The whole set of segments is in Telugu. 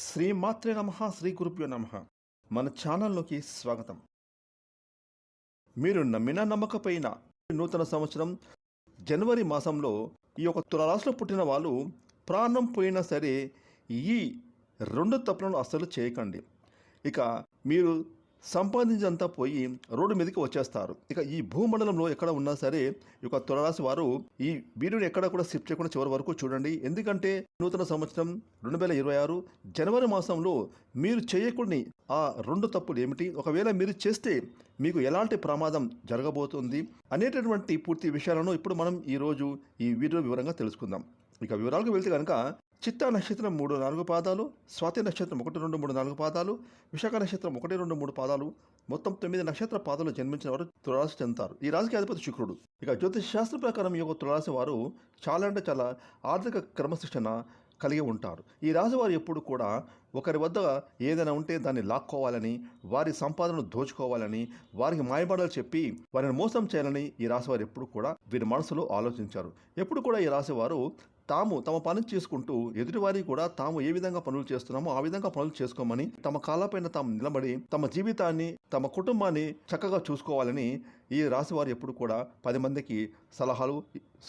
శ్రీమాత్రే నమః శ్రీ గురుభ్యో నమః. మన ఛానల్లోకి స్వాగతం. మీరు నమ్మినా నమ్మకపోయినా నూతన సంవత్సరం జనవరి మాసంలో ఈ యొక్క తులారాశిలో పుట్టిన వాళ్ళు ప్రాణం పోయినా సరే ఈ రెండు తప్పులను అస్సలు చేయకండి. ఇక మీరు సంపాదించంతా పోయి రోడ్డు మీదకి వచ్చేస్తారు. ఇక ఈ భూమండలంలో ఎక్కడ ఉన్నా సరే ఈ యొక్క తులారాశి వారు ఈ వీడియోని ఎక్కడ కూడా స్కిప్ చేయకుండా చివరి వరకు చూడండి. ఎందుకంటే నూతన సంవత్సరం 2026 జనవరి మాసంలో మీరు చేయకూడని ఆ రెండు తప్పులు ఏమిటి, ఒకవేళ మీరు చేస్తే మీకు ఎలాంటి ప్రమాదం జరగబోతుంది అనేటటువంటి పూర్తి విషయాలను ఇప్పుడు మనం ఈరోజు ఈ వీడియో వివరంగా తెలుసుకుందాం. ఇక వివరాలకు వెళ్తే కనుక చిత్తా నక్షత్రం 3, 4 పాదాలు, స్వాతి నక్షత్రం 1, 2, 3, 4 పాదాలు, విశాఖ నక్షత్రం 1, 2, 3 పాదాలు, మొత్తం 9 నక్షత్ర పాదాలు జన్మించిన వారు తులారాశి చెందుతారు. ఈ రాశికి అధిపతి శుక్రుడు. ఇక జ్యోతిష శాస్త్ర ప్రకారం ఈ యొక్క తులారాశి వారు చాలా ఆర్థిక క్రమశిక్షణ కలిగి ఉంటారు. ఈ రాశి వారు ఎప్పుడు కూడా ఒకరి వద్ద ఏదైనా ఉంటే దాన్ని లాక్కోవాలని, వారి సంపాదనను దోచుకోవాలని, వారికి మాయమాటలు చెప్పి వారిని మోసం చేయాలని ఈ రాశి వారు ఎప్పుడు కూడా వీరి మనసులో ఆలోచించారు. ఎప్పుడు కూడా ఈ రాశి వారు తమ పని చేసుకుంటూ ఎదుటివారికి కూడా తాము ఏ విధంగా పనులు చేస్తున్నామో ఆ విధంగా పనులు చేసుకోమని, తమ కాళ్ళపైన తాము నిలబడి తమ జీవితాన్ని తమ కుటుంబాన్ని చక్కగా చూసుకోవాలని ఈ రాశి వారు ఎప్పుడు కూడా 10 మందికి సలహాలు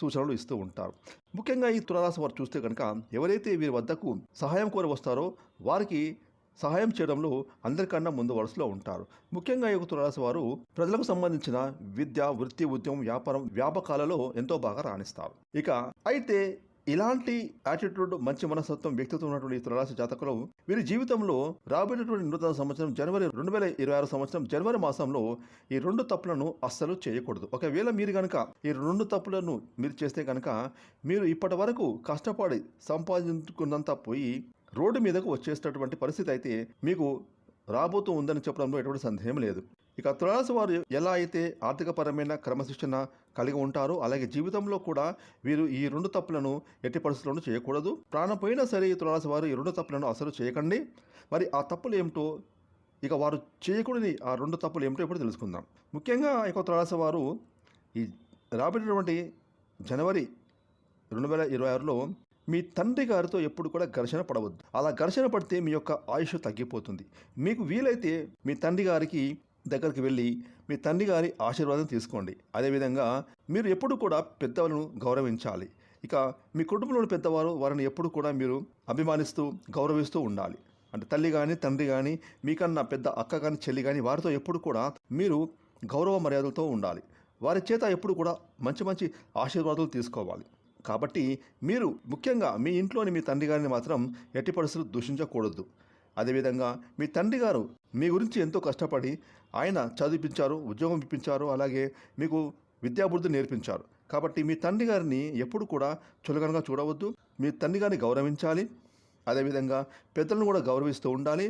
సూచనలు ఇస్తూ ఉంటారు. ముఖ్యంగా ఈ తులారాశి వారు చూస్తే కనుక ఎవరైతే వీరి వద్దకు సహాయం కోరి వస్తారో వారికి సహాయం చేయడంలో అందరికన్నా ముందు వరుసలో ఉంటారు. ముఖ్యంగా ఈ తులారాశి వారు ప్రజలకు సంబంధించిన విద్య, వృత్తి, ఉద్యమం, వ్యాపారం, వ్యాపకాలలో ఎంతో బాగా రాణిస్తారు. ఇక అయితే ఇలాంటి యాటిట్యూడ్, మంచి మనస్తత్వం, వ్యక్తిత్వం ఉన్నటువంటి తులారాశి జాతకులు వీరి జీవితంలో రాబోయేటువంటి నూతన సంవత్సరం జనవరి 2026 సంవత్సరం జనవరి మాసంలో ఈ రెండు తప్పులను అస్సలు చేయకూడదు. ఒకవేళ మీరు కనుక ఈ రెండు తప్పులను మీరు చేస్తే కనుక మీరు ఇప్పటి వరకు కష్టపడి సంపాదించుకున్నంత పోయి రోడ్డు మీదకు వచ్చేటటువంటి పరిస్థితి అయితే మీకు రాబోతూ ఉందని చెప్పడంలో ఎటువంటి సందేహం లేదు. ఇక తులారాశి వారు ఎలా అయితే ఆర్థికపరమైన క్రమశిక్షణ కలిగి ఉంటారో అలాగే జీవితంలో కూడా వీరు ఈ రెండు తప్పులను ఎట్టి పరిస్థితుల్లోనూ చేయకూడదు. ప్రాణం పోయినా సరే ఈ తులారాశి వారు ఈ రెండు తప్పులను అసలు చేయకండి. మరి ఆ తప్పులు ఏమిటో, ఇక వారు చేయకూడని ఆ రెండు తప్పులు ఏమిటో ఇప్పుడు తెలుసుకుందాం. ముఖ్యంగా ఈ తులారాశి వారు ఈ రాబోయేటువంటి జనవరి 2026లో మీ తండ్రి గారితో ఎప్పుడు కూడా ఘర్షణ పడవద్దు. అలా ఘర్షణ పడితే మీ యొక్క ఆయుష్ తగ్గిపోతుంది. మీకు వీలైతే మీ తండ్రి గారికి దగ్గరికి వెళ్ళి మీ తండ్రి గారి ఆశీర్వాదం తీసుకోండి. అదేవిధంగా మీరు ఎప్పుడు కూడా పెద్దలను గౌరవించాలి. ఇక మీ కుటుంబంలోని పెద్దవారు వారిని ఎప్పుడు కూడా మీరు అభిమానిస్తూ గౌరవిస్తూ ఉండాలి. అంటే తల్లి కానీ తండ్రి కానీ మీకన్నా పెద్ద అక్క కానీ చెల్లి కానీ వారితో ఎప్పుడు కూడా మీరు గౌరవ మర్యాదలతో ఉండాలి. వారి చేత ఎప్పుడు కూడా మంచి ఆశీర్వాదాలు తీసుకోవాలి. కాబట్టి మీరు ముఖ్యంగా మీ ఇంట్లోని మీ తండ్రి గారిని మాత్రం ఎట్టి పరిస్థితులు దూషించకూడదు. అదేవిధంగా మీ తండ్రి గారు మీ గురించి ఎంతో కష్టపడి ఆయన చదివించారు, ఉద్యోగం ఇప్పించారు, అలాగే మీకు విద్యాబుద్ధి నేర్పించారు. కాబట్టి మీ తండ్రి గారిని ఎప్పుడు కూడా చులకనగా చూడవద్దు. మీ తండ్రి గారిని గౌరవించాలి. అదేవిధంగా పెద్దలను కూడా గౌరవిస్తూ ఉండాలి.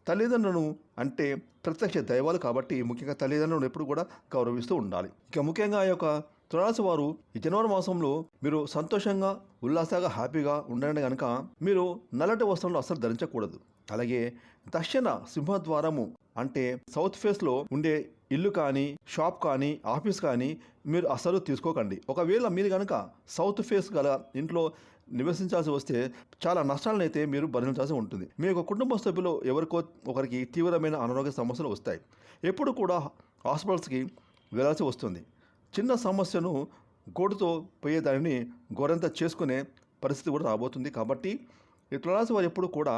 తల్లిదండ్రులను అంటే ప్రత్యక్ష దైవాలు కాబట్టి ముఖ్యంగా తల్లిదండ్రులను ఎప్పుడు కూడా గౌరవిస్తూ ఉండాలి. ఇక ముఖ్యంగా ఈ యొక్క తులారాశి వారు ఈ జనవరి మాసంలో మీరు సంతోషంగా, ఉల్లాసంగా, హ్యాపీగా ఉండండి కనుక మీరు నల్లటి వస్త్రాలు అస్సలు ధరించకూడదు. అలాగే దక్షిణ సింహద్వారము అంటే సౌత్ ఫేస్లో ఉండే ఇల్లు కానీ, షాప్ కానీ, ఆఫీస్ కానీ మీరు అస్సలు తీసుకోకండి. ఒకవేళ మీరు కనుక సౌత్ ఫేస్ గల ఇంట్లో నివసించాల్సి వస్తే చాలా నష్టాలను అయితే మీరు భరించాల్సి ఉంటుంది. మీ యొక్క కుటుంబ సభ్యులు ఎవరికో ఒకరికి తీవ్రమైన అనారోగ్య సమస్యలు వస్తాయి. ఎప్పుడు కూడా హాస్పిటల్స్కి వెళ్ళాల్సి వస్తుంది. చిన్న సమస్యను గోడుతో పోయేదానిని గోరంత చేసుకునే పరిస్థితి కూడా రాబోతుంది. కాబట్టి ఈ తులారాశి వారు ఎప్పుడు కూడా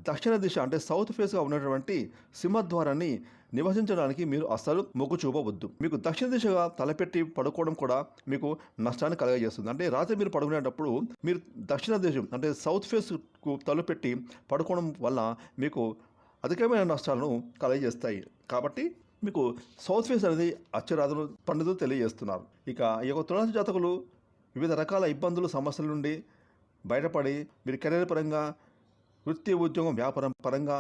దక్షిణ దిశ అంటే సౌత్ ఫేస్గా ఉన్నటువంటి సింహద్వారాన్ని నివసించడానికి మీరు అస్సలు మొగ్గు చూపవద్దు. మీకు దక్షిణ దిశగా తలపెట్టి పడుకోవడం కూడా మీకు నష్టాన్ని కలగజేస్తుంది. అంటే రాత్రి మీరు పడుకునేటప్పుడు మీరు దక్షిణ దేశం అంటే సౌత్ ఫేస్కు తలపెట్టి పడుకోవడం వల్ల మీకు అధికమైన నష్టాలను కలగజేస్తాయి. కాబట్టి మీకు సౌత్ ఫేస్ అనేది అచ్చరాదులు పండితులు తెలియజేస్తున్నారు. ఇక ఈ యొక్క తులారాశి జాతకులు వివిధ రకాల ఇబ్బందులు, సమస్యల నుండి బయటపడి మీరు కెరీర్ పరంగా, వృత్తి, ఉద్యోగం, వ్యాపారం పరంగా,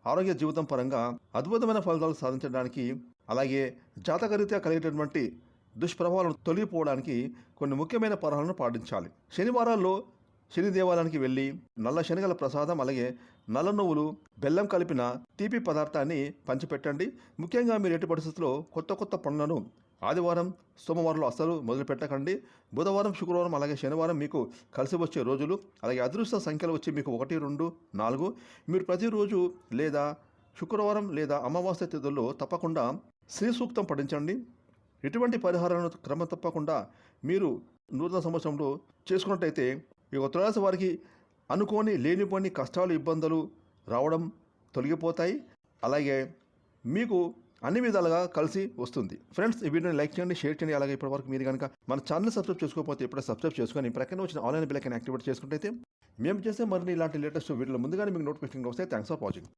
ఆరోగ్య జీవితం పరంగా అద్భుతమైన ఫలితాలు సాధించడానికి, అలాగే జాతకరీత్యా కలిగేటటువంటి దుష్ప్రభావాలను తొలగిపోవడానికి కొన్ని ముఖ్యమైన పరిహారాలను పాటించాలి. శనివారాల్లో శని దేవాలయానికి వెళ్ళి నల్ల శనగల ప్రసాదం, అలాగే నల్ల నువ్వులు, బెల్లం కలిపిన తీపి పదార్థాన్ని పంచిపెట్టండి. ముఖ్యంగా మీరు ఎట్టి పరిస్థితుల్లో కొత్త పనులను ఆదివారం సోమవారంలో అస్సలు మొదలు పెట్టకండి. బుధవారం శుక్రవారం అలాగే శనివారం మీకు కలిసి వచ్చే రోజులు. అలాగే అదృష్ట సంఖ్యలు వచ్చి మీకు 1, 2, 4. మీరు ప్రతిరోజు లేదా శుక్రవారం లేదా అమావాస్య తిథుల్లో తప్పకుండా శ్రీ సూక్తం పఠించండి. ఎటువంటి పరిహారాలను క్రమం తప్పకుండా మీరు నూతన సంవత్సరంలో చేసుకున్నట్టయితే ఈ తులారాశి వారికి అనుకోని లేనిపోని కష్టాలు ఇబ్బందులు రావడం తొలగిపోతాయి. అలాగే మీకు అన్ని విధాలుగా కలిసి వస్తుంది. ఫ్రెండ్స్, ఈ వీడియోని లైక్ చేయండి, షేర్ చేయండి. అలాగే ఇప్పటివరకు మీరు కనుక మన ఛానల్ సబ్స్క్రైబ్ చేసుకోకపోతే ఇప్పుడే సబ్స్క్రైబ్ చేసుకొని ప్రక్కన వచ్చిన ఆన్లైన్ బెల్ ఐకాన్ యాక్టివేట్ చేసుకుంటే మేము చేసే మరిన్ని ఇలాంటి లేటెస్ట్ వీడియోలు ముందుగానే మీకు నోటిఫికేషన్ వస్తాయి. Thanks for watching.